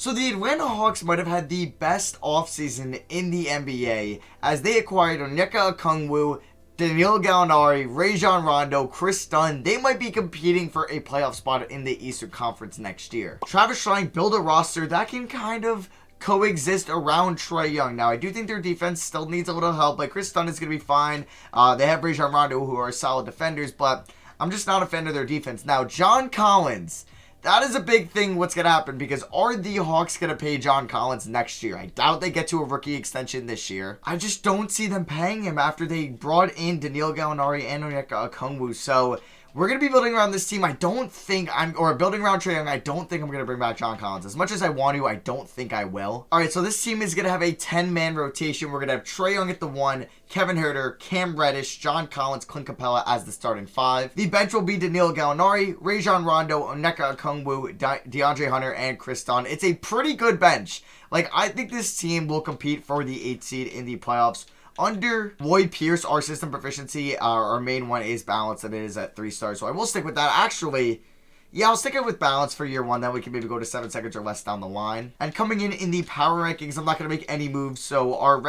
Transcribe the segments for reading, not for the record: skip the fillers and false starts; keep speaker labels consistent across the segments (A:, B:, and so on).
A: So the Atlanta Hawks might have had the best offseason in the NBA as they acquired Onyeka Okongwu, Danilo Gallinari, Rajon Rondo, Chris Dunn. They might be competing for a playoff spot in the Eastern Conference next year. Travis Schlenk build a roster that can kind of coexist around Trae Young. Now, I do think their defense still needs a little help. Like, Chris Dunn is going to be fine. They have Rajon Rondo, who are solid defenders, but I'm just not a fan of their defense. Now, John Collins, that is a big thing what's going to happen, because are the Hawks going to pay John Collins next year? I doubt they get to a rookie extension this year. I just don't see them paying him after they brought in Danilo Gallinari and Onyeka Okongwu. So we're going to be building around this team. Building around Trae Young. I don't think I'm going to bring back John Collins. As much as I want to, I don't think I will. All right, so this team is going to have a 10-man rotation. We're going to have Trae Young at the 1, Kevin Huerter, Cam Reddish, John Collins, Clint Capella as the starting 5. The bench will be Danilo Gallinari, Rajon Rondo, Onyeka Okongwu, DeAndre Hunter, and Chris Dunn. It's a pretty good bench. Like, I think this team will compete for the 8th seed in the playoffs. Under Lloyd Pierce, our system proficiency, our main one is balance, and it is at 3 stars. So I will stick with that. Actually, yeah, I'll stick it with balance for year 1. Then we can maybe go to 7 seconds or less down the line. And coming in the power rankings, I'm not going to make any moves. So our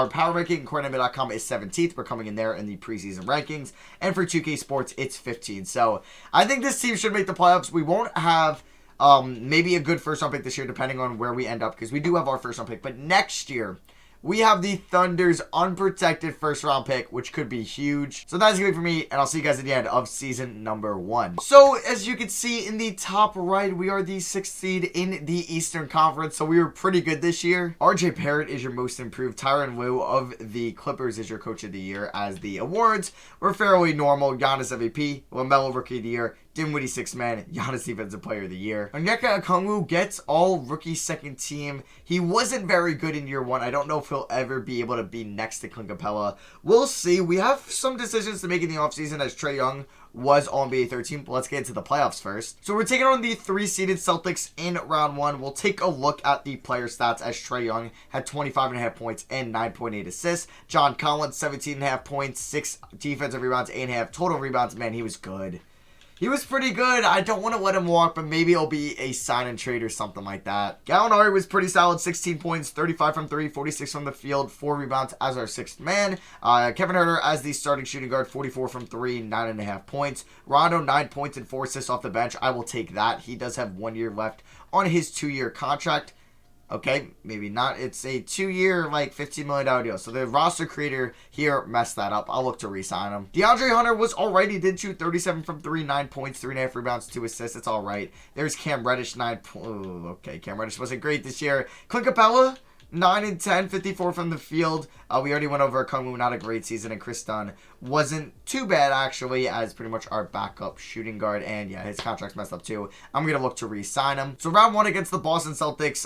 A: power ranking, according to MLB.com, is 17th. We're coming in there in the preseason rankings. And for 2K Sports, it's 15th. So I think this team should make the playoffs. We won't have maybe a good first-round pick this year, depending on where we end up, because we do have our first-round pick. But next year, we have the Thunder's unprotected first-round pick, which could be huge. So that's going to be for me, and I'll see you guys at the end of season number 1. So, as you can see in the top right, we are the 6th seed in the Eastern Conference, so we were pretty good this year. RJ Barrett is your most improved. Tyronn Lue of the Clippers is your coach of the year, as the awards were fairly normal. Giannis MVP, LaMelo Rookie of the Year, Dinwiddie 6th man, Giannis Defensive Player of the Year. Onyeka Okongwu gets all rookie second team. He wasn't very good in year 1. I don't know if he'll ever be able to be next to Clint Capella. We'll see. We have some decisions to make in the offseason, as Trae Young was All-NBA 13, but let's get into the playoffs first. So we're taking on the 3-seeded Celtics in round 1. We'll take a look at the player stats, as Trae Young had 25.5 points and 9.8 assists. John Collins, 17.5 points, 6 defensive rebounds, 8.5 total rebounds. Man, he was good. He was pretty good. I don't want to let him walk, but maybe it'll be a sign and trade or something like that. Gallinari was pretty solid. 16 points, 35 from 3, 46 from the field, 4 rebounds as our 6th man. Kevin Huerter as the starting shooting guard, 44 from 3, 9.5 points. Rondo, 9 points and 4 assists off the bench. I will take that. He does have 1 year left on his 2-year contract. Okay, maybe not. It's a 2-year, like, $15 million deal. So the roster creator here messed that up. I'll look to re-sign him. DeAndre Hunter was alright. He did shoot 37 from 3, 9 points, 3.5 rebounds, 2 assists. It's alright. There's Cam Reddish, 9 points. Okay, Cam Reddish wasn't great this year. Clint Capella, 9 and 10, 54 from the field. We already went over Okongwu, not a great season, and Chris Dunn wasn't too bad, actually, as pretty much our backup shooting guard, and yeah, his contract's messed up too. I'm going to look to re-sign him. So round 1 against the Boston Celtics,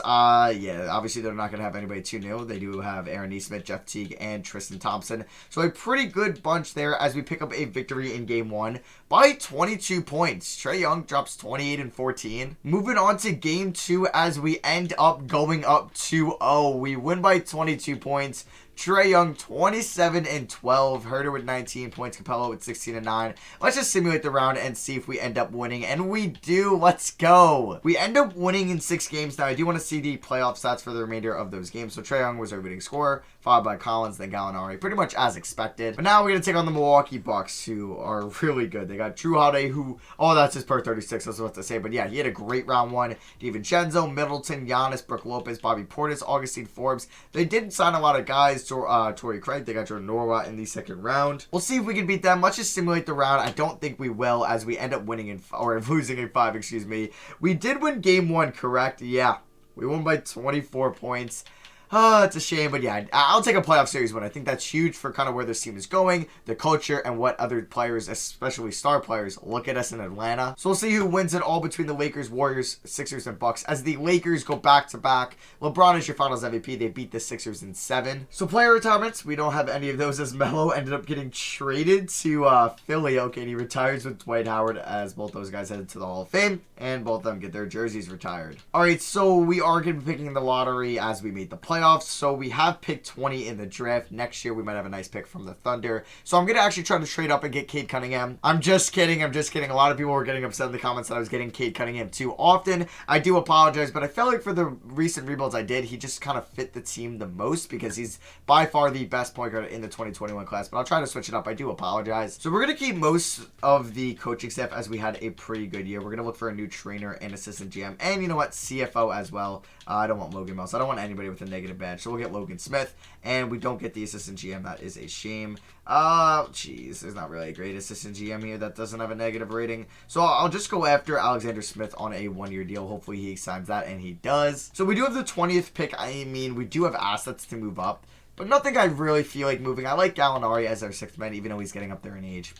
A: yeah, obviously they're not going to have anybody too new. They do have Aaron Nesmith, Jeff Teague, and Tristan Thompson. So a pretty good bunch there as we pick up a victory in game 1 by 22 points. Trae Young drops 28 and 14. Moving on to game 2 as we end up going up 2-0. We win by 22 points. Trae Young, 27 and 12. Huerter with 19 points. Capella with 16 and 9. Let's just simulate the round and see if we end up winning. And we do. Let's go. We end up winning in 6 games. Now, I do want to see the playoff stats for the remainder of those games. So, Trae Young was our leading scorer, followed by Collins, then Gallinari. Pretty much as expected. But now we're going to take on the Milwaukee Bucks, who are really good. They got Drew Holiday, who, oh, that's his per 36. I was about to say. But yeah, he had a great round 1. DiVincenzo, Middleton, Giannis, Brook Lopez, Bobby Portis, Augustine Forbes. They did sign a lot of guys. Torrey Craig, they got Jordan Norwa in the 2nd round. We'll see if we can beat them. Let's just simulate the round. I don't think we will, as we end up winning or losing in 5, excuse me. We did win game 1, correct? Yeah. We won by 24 points. It's a shame, but yeah, I'll take a playoff series win. I think that's huge for kind of where this team is going, the culture, and what other players, especially star players, look at us in Atlanta. So we'll see who wins it all between the Lakers, Warriors, Sixers, and Bucks. As the Lakers go back-to-back, LeBron is your finals MVP. They beat the Sixers in 7. So player retirements, we don't have any of those, as Melo ended up getting traded to Philly. Okay, and he retires with Dwight Howard, as both those guys headed to the Hall of Fame, and both of them get their jerseys retired. All right, so we are going to be picking the lottery as we made the playoffs. playoffs. So we have pick 20 in the draft. Next year, we might have a nice pick from the Thunder. So I'm going to actually try to trade up and get Cade Cunningham. I'm just kidding. I'm just kidding. A lot of people were getting upset in the comments that I was getting Cade Cunningham too often. I do apologize, but I felt like for the recent rebuilds I did, he just kind of fit the team the most because he's by far the best point guard in the 2021 class. But I'll try to switch it up. I do apologize. So we're going to keep most of the coaching staff as we had a pretty good year. We're going to look for a new trainer and assistant GM. And you know what? CFO as well. I don't want Logan Mills. I don't want anybody with a negative badge. So we'll get Logan Smith. And we don't get the assistant GM. That is a shame. Jeez. There's not really a great assistant GM here that doesn't have a negative rating. So I'll just go after Alexander Smith on a one-year deal. Hopefully he signs that, and he does. So we do have the 20th pick. I mean, we do have assets to move up, but nothing I really feel like moving. I like Gallinari as our 6th man, even though he's getting up there in age.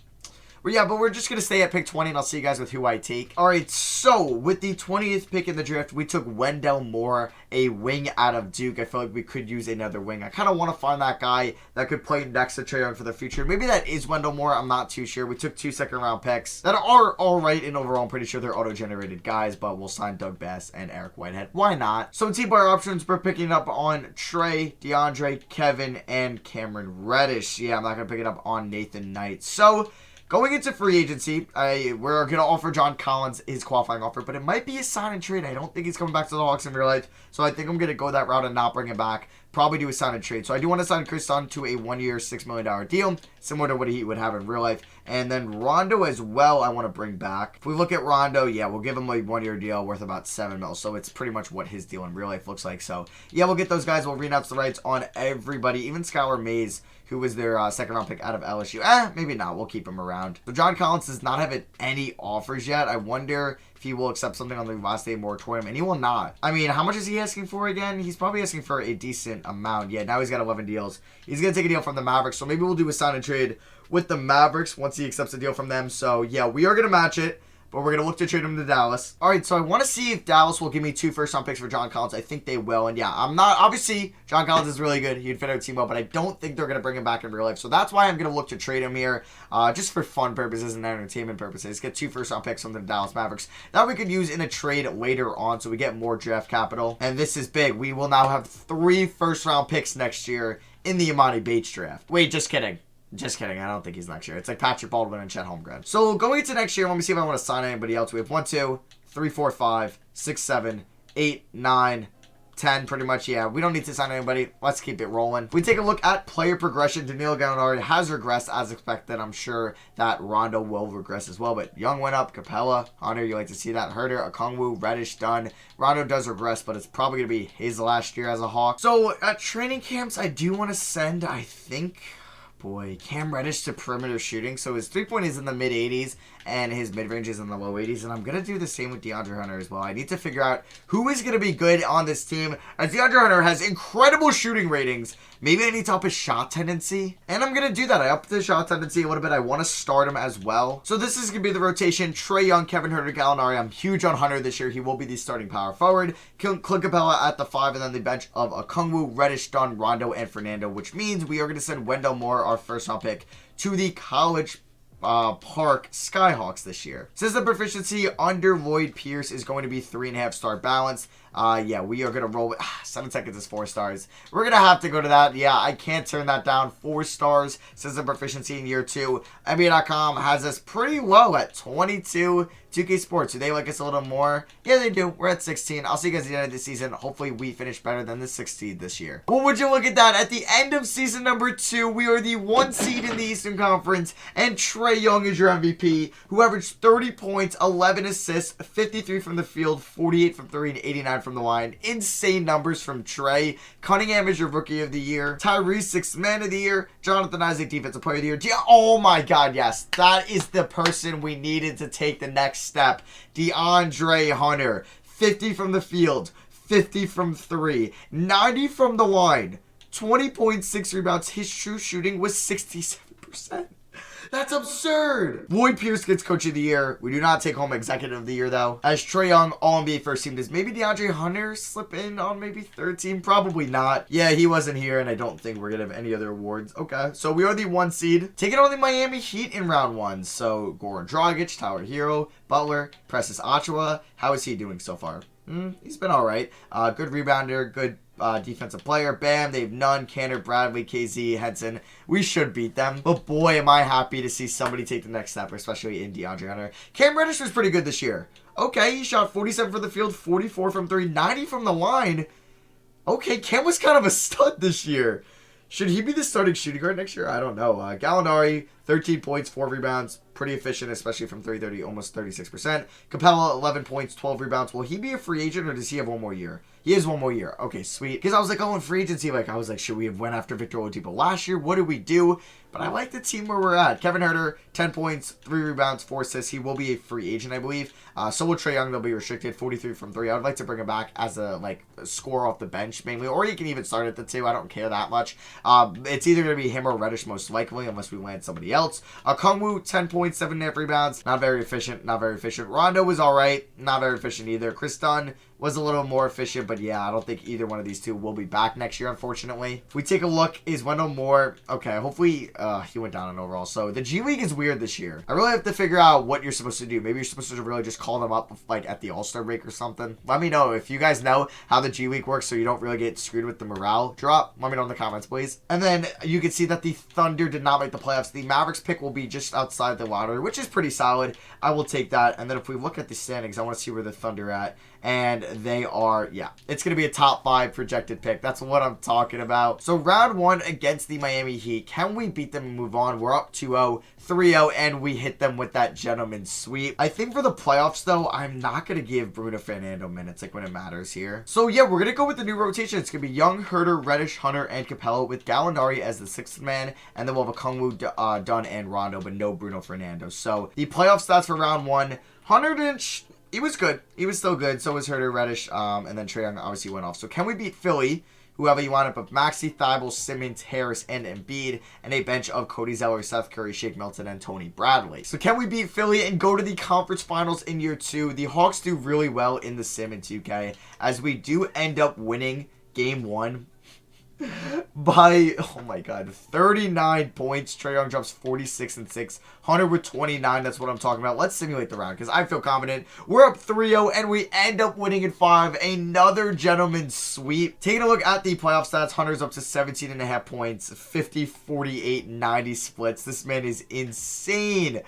A: Well, yeah, but we're just going to stay at pick 20, and I'll see you guys with who I take. All right, so with the 20th pick in the draft, we took Wendell Moore, a wing out of Duke. I feel like we could use another wing. I kind of want to find that guy that could play next to Trae Young for the future. Maybe that is Wendell Moore. I'm not too sure. We took 2 second-round picks that are all right, and overall, I'm pretty sure they're auto-generated guys, but we'll sign Doug Bass and Eric Whitehead. Why not? So in team player options, we're picking up on Trae, DeAndre, Kevin, and Cameron Reddish. Yeah, I'm not going to pick it up on Nathan Knight. So going into free agency, we're going to offer John Collins his qualifying offer, but it might be a sign and trade. I don't think he's coming back to the Hawks in real life, so I think I'm going to go that route and not bring him back. Probably do a sign and trade. So I do want to sign Chris Dunn to a 1-year, $6 million deal, similar to what he would have in real life. And then Rondo as well, I want to bring back. If we look at Rondo, yeah, we'll give him a 1-year deal worth about $7 million. So it's pretty much what his deal in real life looks like. So yeah, we'll get those guys. We'll renounce the rights on everybody, even Skylar Mays, who was their second-round pick out of LSU. Maybe not. We'll keep him around. So John Collins does not have any offers yet. I wonder if he will accept something on the last day moratorium, and he will not. I mean, how much is he asking for again? He's probably asking for a decent amount. Yeah, now he's got 11 deals. He's going to take a deal from the Mavericks, so maybe we'll do a sign and trade with the Mavericks once he accepts a deal from them. So yeah, we are going to match it, but we're going to look to trade him to Dallas. All right, so I want to see if Dallas will give me 2 first-round picks for John Collins. I think they will, and yeah, I'm not, obviously, John Collins is really good. He'd fit our team well, but I don't think they're going to bring him back in real life. So that's why I'm going to look to trade him here, just for fun purposes and entertainment purposes. Get 2 first-round picks from the Dallas Mavericks that we could use in a trade later on, so we get more draft capital. And this is big. We will now have 3 first-round picks next year in the Imani Bates draft. Wait, just kidding. Just kidding. I don't think he's next year. It's like Patrick Baldwin and Chet Holmgren. So going into next year, let me see if I want to sign anybody else. We have 1, 2, 3, 4, 5, 6, 7, 8, 9, 10, pretty much. Yeah, we don't need to sign anybody. Let's keep it rolling. If we take a look at player progression, Danilo Gallinari has regressed as expected. I'm sure that Rondo will regress as well, but Young went up, Capella, Hunter, you like to see that. Herter, Okongwu, Reddish, Dunn. Rondo does regress, but it's probably going to be his last year as a Hawk. So at training camps, I do want to send, I think, Cam Reddish to perimeter shooting. So his 3-point is in the mid-80s and his mid-range is in the low 80s. And I'm going to do the same with DeAndre Hunter as well. I need to figure out who is going to be good on this team, as DeAndre Hunter has incredible shooting ratings. Maybe I need to up his shot tendency. And I'm going to do that. I upped the shot tendency a little bit. I want to start him as well. So this is going to be the rotation. Trae Young, Kevin Herter, Gallinari. I'm huge on Hunter this year. He will be the starting power forward. Clint Capella at the 5, and then the bench of Okongwu, Reddish, Dunn, Rondo, and Fernando, which means we are going to send Wendell Moore, our first-round pick, to the College Park Skyhawks this year. System proficiency under Lloyd Pierce is going to be 3.5 star balance. Yeah, we are going to roll with 7 seconds is 4 stars. We're going to have to go to that. Yeah, I can't turn that down. 4 stars. System proficiency in year 2. NBA.com has us pretty low at 22. 2K Sports, do they like us a little more? Yeah, they do. We're at 16. I'll see you guys at the end of the season. Hopefully, we finish better than the 6th seed this year. Well, would you look at that? At the end of season number 2, we are the 1 seed in the Eastern Conference, and Trae Young is your MVP, who averaged 30 points, 11 assists, 53 from the field, 48 from 3, and 89 from the line. Insane numbers from Trae. Cunningham is your Rookie of the Year. Tyrese, 6th Man of the Year. Jonathan Isaac, Defensive Player of the Year. Oh my God, yes. That is the person we needed to take the next step. DeAndre Hunter, 50 from the field, 50 from 3, 90 from the line, 20.6 rebounds. His true shooting was 67%. That's absurd. Lloyd Pierce gets Coach of the Year. We do not take home Executive of the Year, though. As Trae Young, All-NBA First Team. Does maybe DeAndre Hunter slip in on maybe 3rd team? Probably not. Yeah, he wasn't here, and I don't think we're going to have any other awards. Okay, so we are the 1 seed. Taking on the Miami Heat in round 1. So, Goran Dragic, Tyler Hero, Butler, Precious Achiuwa. How is he doing so far? He's been all right. Good rebounder, good defensive player. Bam, they have none. Canner, Bradley, KZ, Henson. We should beat them. But boy, am I happy to see somebody take the next step, especially in DeAndre Hunter. Cam Reddish was pretty good this year. Okay, he shot 47 from the field, 44 from 3, 90 from the line. Okay, Cam was kind of a stud this year. Should he be the starting shooting guard next year? I don't know. Gallinari, 13 points, 4 rebounds. Pretty efficient, especially from 330, almost 36%. Capella, 11 points, 12 rebounds. Will he be a free agent or does he have one more year? He has one more year. Okay, sweet. Because I was like, oh, in free agency, I was like, should we have went after Victor Oladipo last year? What did we do? But I like the team where we're at. Kevin Huerter, 10 points, 3 rebounds, 4 assists. He will be a free agent, I believe. So will Trae Young. They'll be restricted, 43 from 3. I would like to bring him back as a scorer off the bench mainly, or he can even start at the 2. I don't care that much. It's either going to be him or Reddish most likely, unless we land somebody else. Kongwu, 10 points, 7.5 rebounds. Not very efficient. Not very efficient. Rondo was all right. Not very efficient either. Chris Dunn was a little more efficient, but yeah, I don't think either one of these two will be back next year, unfortunately. If we take a look, is Wendell Moore, okay, hopefully, he went down in overall. So the G League is weird this year. I really have to figure out what you're supposed to do. Maybe you're supposed to really just call them up, at the All-Star break or something. Let me know if you guys know how the G League works so you don't really get screwed with the morale drop. Let me know in the comments, please. And then you can see that the Thunder did not make the playoffs. The Mavericks pick will be just outside the lottery, which is pretty solid. I will take that. And then if we look at the standings, I want to see where the Thunder are at. And they are, yeah, it's going to be a top 5 projected pick. That's what I'm talking about. So round 1 against the Miami Heat. Can we beat them and move on? We're up 2-0, 3-0, and we hit them with that gentleman's sweep. I think for the playoffs, though, I'm not going to give Bruno Fernando minutes when it matters here. So yeah, we're going to go with the new rotation. It's going to be Young, Huerter, Reddish, Hunter, and Capella with Gallinari as the 6th man. And then we'll have a Kongwu, Dunn, and Rondo, but no Bruno Fernando. So the playoff stats for round 1, Hunter didn't... He was good. He was still good. So was Huerter, Reddish, and then Trae Young obviously went off. So can we beat Philly? Whoever you want up of Maxey, Thibault, Simmons, Harris, and Embiid, and a bench of Cody Zeller, Seth Curry, Shake Milton, and Tony Bradley. So can we beat Philly and go to the conference finals in year 2? The Hawks do really well in the Sim in 2K, as we do end up winning game 1 by, oh my god, 39 points. Trae Young drops 46 and 6. Hunter with 29. That's what I'm talking about. Let's simulate the round because I feel confident. We're up 3-0 and we end up winning in 5. Another gentleman's sweep. Taking a look at the playoff stats, Hunter's up to 17.5 points, 50, 48, 90 splits. This man is insane.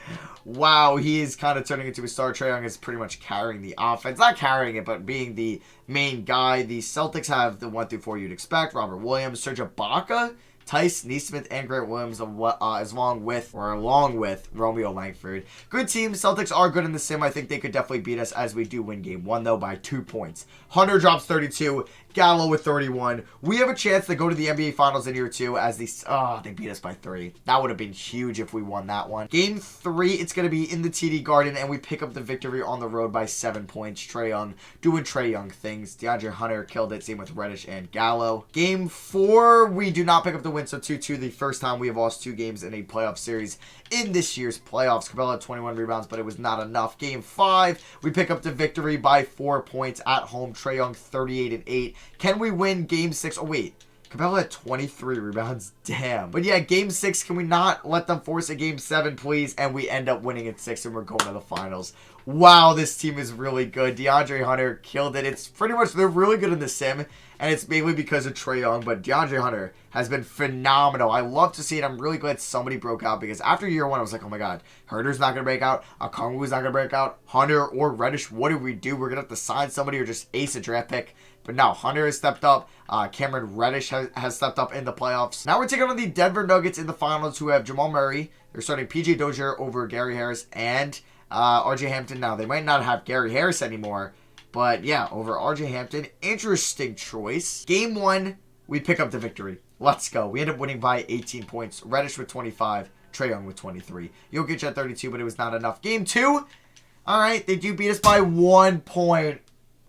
A: Wow, he is kind of turning into a star. Trae Young is pretty much carrying the offense. Not carrying it, but being the main guy. The Celtics have the 1 through 4 you'd expect. Robert Williams, Serge Ibaka, Tice Neesmith, and Grant Williams, along with Romeo Langford. Good team. Celtics are good in the sim. I think they could definitely beat us as we do win game 1, though, by 2 points. Hunter drops 32. Gallo with 31. We have a chance to go to the NBA Finals in year 2 as they beat us by 3. That would have been huge if we won that one. Game 3, it's going to be in the TD Garden, and we pick up the victory on the road by 7 points. Trae Young doing Trae Young things. DeAndre Hunter killed it. Same with Reddish and Gallo. Game 4, we do not pick up the win, so 2-2. The first time we have lost 2 games in a playoff series in this year's playoffs. Capella had 21 rebounds, but it was not enough. Game 5, we pick up the victory by 4 points at home. Trae Young 38 and 8. Can we win game 6? Oh, wait. Capella had 23 rebounds. Damn. But yeah, game 6, can we not let them force a game 7, please? And we end up winning in 6, and we're going to the finals. Wow, this team is really good. DeAndre Hunter killed it. It's pretty much, they're really good in the sim, and it's mainly because of Trae Young, but DeAndre Hunter has been phenomenal. I love to see it. I'm really glad somebody broke out, because after year 1, I was like, oh my god, Herter's not going to break out, Okongwu's not going to break out, Hunter or Reddish, what do we do? We're going to have to sign somebody or just ace a draft pick. But now, Hunter has stepped up. Cameron Reddish has stepped up in the playoffs. Now we're taking on the Denver Nuggets in the finals, who have Jamal Murray. They're starting PJ Dozier over Gary Harris and RJ Hampton. Now, they might not have Gary Harris anymore, but yeah, over RJ Hampton. Interesting choice. Game 1, we pick up the victory. Let's go. We end up winning by 18 points. Reddish with 25. Trae Young with 23. Jokic at 32, but it was not enough. Game 2, all right, they do beat us by 1 point.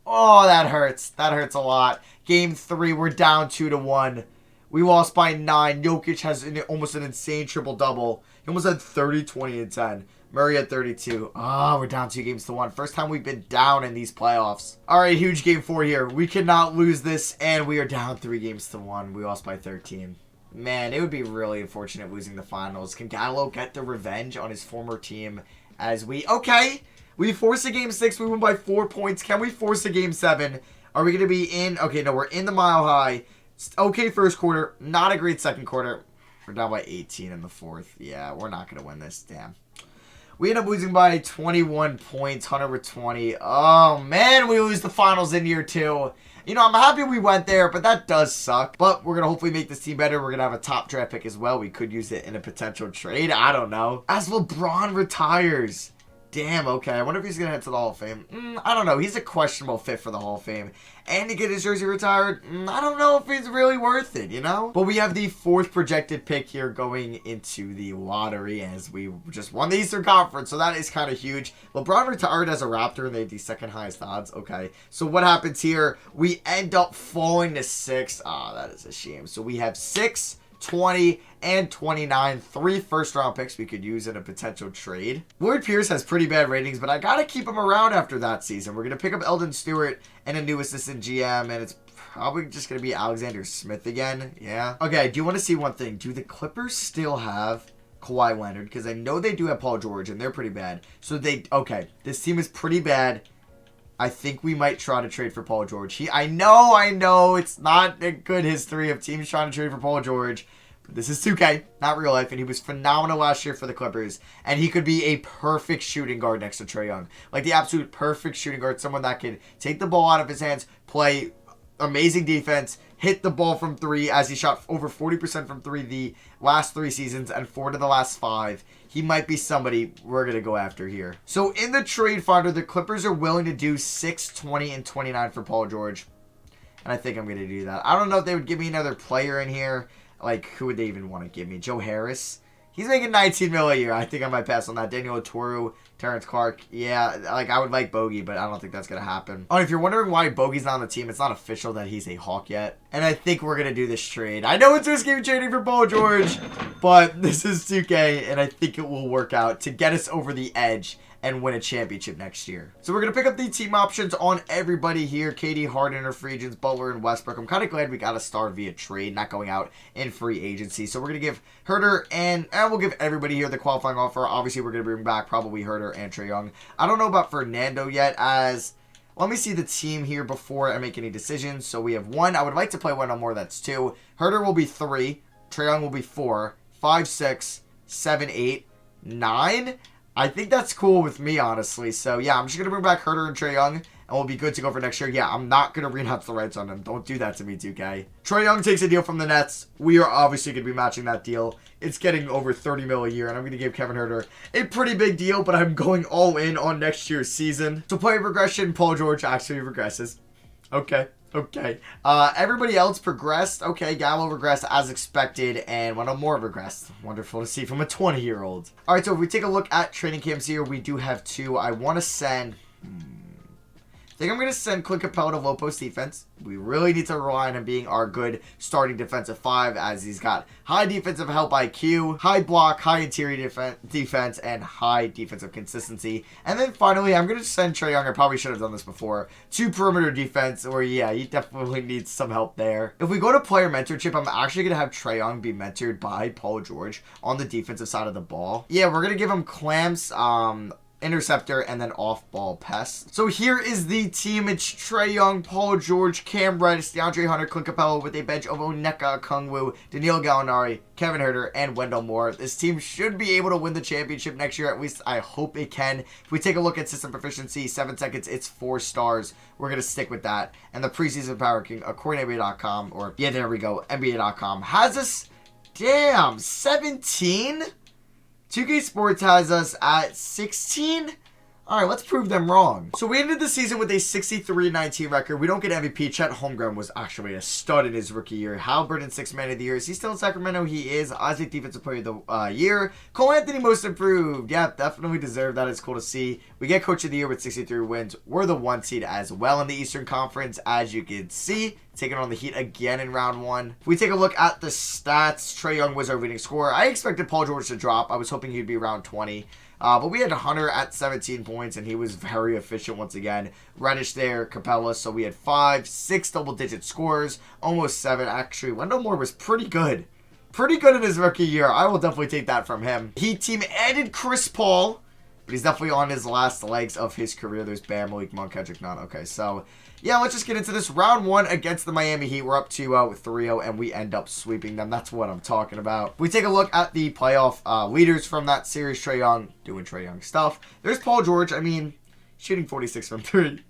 A: Oh, that hurts. That hurts a lot. Game 3, we're down 2-1. We lost by 9. Jokic has almost an insane triple-double. He almost had 30, 20, and 10. Murray at 32. We're down 2-1. First time we've been down in these playoffs. All right, huge game 4 here. We cannot lose this, and we are down 3-1. We lost by 13. Man, it would be really unfortunate losing the finals. Can Gallo get the revenge on his former team as we... Okay, we force a game 6. We win by 4 points. Can we force a game 7? Are we going to be in? Okay, no, we're in the Mile High. Okay, first quarter. Not a great second quarter. We're down by 18 in the fourth. Yeah, we're not going to win this. Damn. We end up losing by 21 points, 120. Oh, man, we lose the finals in year 2. You know, I'm happy we went there, but that does suck. But we're going to hopefully make this team better. We're going to have a top draft pick as well. We could use it in a potential trade. I don't know. As LeBron retires. Damn, okay. I wonder if he's going to head to the Hall of Fame. I don't know. He's a questionable fit for the Hall of Fame. And to get his jersey retired, I don't know if it's really worth it, you know? But we have the 4th projected pick here going into the lottery as we just won the Eastern Conference. So that is kind of huge. LeBron retired as a Raptor and they had the 2nd highest odds. Okay. So what happens here? We end up falling to 6. Ah, that is a shame. So we have 6, 20, and 29. 3 first-round picks we could use in a potential trade. Lloyd Pierce has pretty bad ratings, but I gotta keep him around after that season. We're gonna pick up Eldon Stewart and a new assistant GM, and it's probably just gonna be Alexander Smith again. Yeah. Okay, I do want to see one thing. Do the Clippers still have Kawhi Leonard? Because I know they do have Paul George, and they're pretty bad. So okay, this team is pretty bad. I think we might try to trade for Paul George. I know, it's not a good history of teams trying to trade for Paul George. But this is 2K, not real life, and he was phenomenal last year for the Clippers. And he could be a perfect shooting guard next to Trae Young. Like the absolute perfect shooting guard, someone that can take the ball out of his hands, play amazing defense, hit the ball from 3 as he shot over 40% from 3 the last 3 seasons and 4 to the last 5. He might be somebody we're going to go after here. So in the trade finder, the Clippers are willing to do 6, 20, and 29 for Paul George. And I think I'm going to do that. I don't know if they would give me another player in here. Like, who would they even want to give me? Joe Harris? He's making $19 million a year. I think I might pass on that. Daniel Oturu, Terrence Clark. Yeah, like, I would like Bogey, but I don't think that's going to happen. Oh, if you're wondering why Bogey's not on the team, it's not official that he's a Hawk yet. And I think we're going to do this trade. I know it's risky trading for Paul George, but this is 2K, and I think it will work out to get us over the edge and win a championship next year. So we're going to pick up the team options on everybody here. KD, Harden are free agents, Butler, and Westbrook. I'm kind of glad we got a star via trade, not going out in free agency. So we're going to give Herter and we'll give everybody here the qualifying offer. Obviously, we're going to bring back probably Herter and Trae Young. I don't know about Fernando yet as... Let me see the team here before I make any decisions. So we have 1. I would like to play one more. That's 2. Herter will be 3. Trae Young will be 4. 5, 6, 7, 8, 9. I think that's cool with me, honestly. So, yeah, I'm just going to bring back Herter and Trae Young, and we'll be good to go for next year. Yeah, I'm not going to re-announce the rights on them. Don't do that to me, 2K. Trae Young takes a deal from the Nets. We are obviously going to be matching that deal. It's getting over $30 million a year, and I'm going to give Kevin Herter a pretty big deal, but I'm going all in on next year's season. So, player regression, Paul George actually regresses. Okay. Everybody else progressed. Okay, Gallo regressed as expected, and Wendell Moore regressed. Wonderful to see from a 20-year-old. All right, so if we take a look at training camps here, we do have 2. I want to send... I think I'm going to send Clint Capella to low post defense. We really need to rely on him being our good starting defensive 5 as he's got high defensive help IQ, high block, high interior defense, and high defensive consistency. And then finally, I'm going to send Trae Young, I probably should have done this before, to perimeter defense where, yeah, he definitely needs some help there. If we go to player mentorship, I'm actually going to have Trae Young be mentored by Paul George on the defensive side of the ball. Yeah, we're going to give him clamps, interceptor, and then off-ball pest. So here is the team. It's Trae Young, Paul George, Cam Reddish, DeAndre Hunter, Clint Capella with a bench of Onyeka Okongwu, Danilo Gallinari, Kevin Herter, and Wendell Moore. This team should be able to win the championship next year. At least I hope it can. If we take a look at system proficiency, 7 seconds, it's 4 stars. We're going to stick with that. And the preseason power ranking, according to NBA.com, or yeah, there we go, NBA.com, has us, damn, 17? 2K Sports has us at 16? Alright, let's prove them wrong. So we ended the season with a 63-19 record. We don't get MVP. Chet Holmgren was actually a stud in his rookie year. Halliburton, 6th man of the year. Is he still in Sacramento? He is. Isaac, defensive player of the year. Cole Anthony, most improved. Yeah, definitely deserved. That is cool to see. We get coach of the year with 63 wins. We're the 1 seed as well in the Eastern Conference, as you can see. Taking on the Heat again in round 1. If we take a look at the stats, Trae Young was our leading scorer. I expected Paul George to drop. I was hoping he'd be around 20. But we had Hunter at 17 points, and he was very efficient once again. Reddish there, Capella, so we had 5, 6 double-digit scores, almost 7. Actually, Wendell Moore was pretty good. Pretty good in his rookie year. I will definitely take that from him. Heat team added Chris Paul, but he's definitely on his last legs of his career. There's Bam, Malik Monk, Kendrick Nunn. Okay, so yeah, let's just get into this. Round 1 against the Miami Heat. We're up to 3-0, and we end up sweeping them. That's what I'm talking about. We take a look at the playoff leaders from that series. Trae Young doing Trae Young stuff. There's Paul George. I mean, shooting 46 from 3.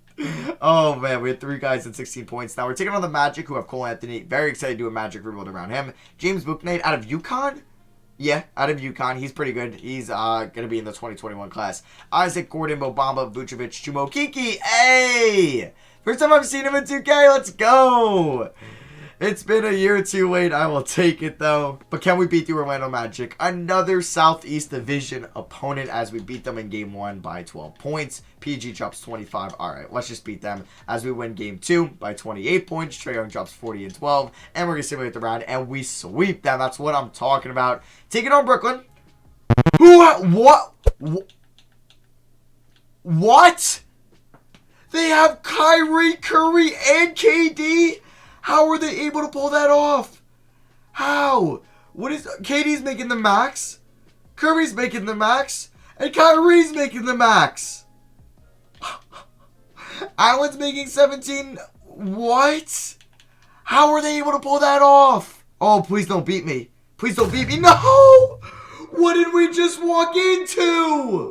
A: Oh, man, we had 3 guys and 16 points. Now we're taking on the Magic, who have Cole Anthony. Very excited to do a Magic rebuild around him. James Bouknight out of UConn. Yeah, out of UConn. He's pretty good. He's going to be in the 2021 class. Isaac Gordon, Mobamba, Vucevic, Chumokiki. Hey! First time I've seen him in 2K. Let's go! It's been a year or two late. I will take it, though. But can we beat the Orlando Magic? Another Southeast Division opponent as we beat them in Game 1 by 12 points. PG drops 25. All right, let's just beat them as we win Game 2 by 28 points. Trae Young drops 40 and 12. And we're going to simulate the round, and we sweep them. That's what I'm talking about. Take it on Brooklyn. What? What? They have Kyrie, Curry, and KD? How are they able to pull that off? How? What is... KD's making the max. Curry's making the max. And Kyrie's making the max. Allen's making 17. What? How are they able to pull that off? Oh, please don't beat me. Please don't beat me. No! What did we just walk into?